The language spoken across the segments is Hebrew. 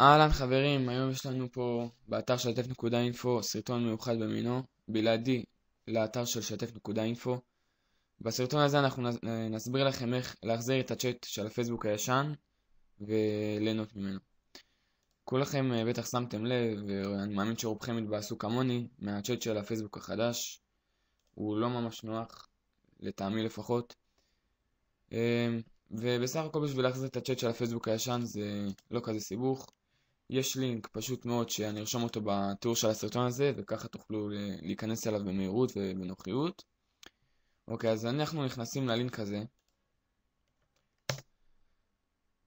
אהלן חברים, היום יש לנו פה באתר שתף.info סרטון מיוחד במינו, בלעדי לאתר של שתף.info. בסרטון הזה אנחנו נסביר לכם איך להחזיר את הצ'אט של הפייסבוק הישן וליהנות ממנו. כולכם בטח שמתם לב, ואני מאמין שרובכם התבאסו כמוני מהצ'אט של הפייסבוק החדש. הוא לא ממש נוח, לטעמי לפחות. ובסך הכל בשביל להחזיר את הצ'אט של הפייסבוק הישן זה לא כזה סיבוך. יש לינק פשוט מאוד שאני ארשום אותו בתיאור של הסרטון הזה, וככה תוכלו להיכנס אליו במהירות ובנוחיות. אוקיי, אז אנחנו נכנסים ללינק הזה.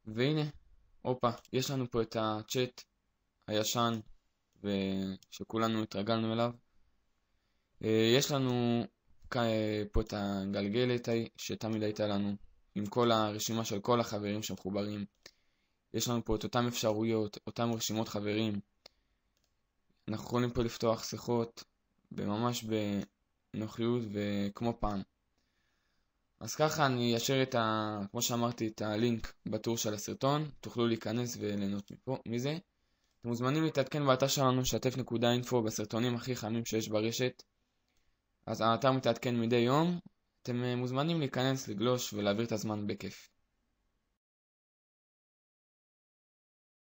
והנה, הופה, יש לנו פה את הצ'אט הישן שכולנו התרגלנו אליו. יש לנו פה את הגלגלת שתמיד הייתה לנו, עם כל הרשימה של כל החברים שמחוברים. יש לנו פה את אותם אפשרויות, אותם רשימות חברים. אנחנו יכולים פה לפתוח שיחות ממש בנוחיות וכמו פעם. אז ככה אני אשאר כמו שאמרתי, את הלינק בטור של הסרטון. תוכלו להיכנס וליהנות מזה. אתם מוזמנים להתעדכן באתר שלנו שתף.info בסרטונים הכי חמים שיש ברשת. אז האתר מתעדכן מדי יום. אתם מוזמנים להיכנס, לגלוש ולהעביר את הזמן בכיף.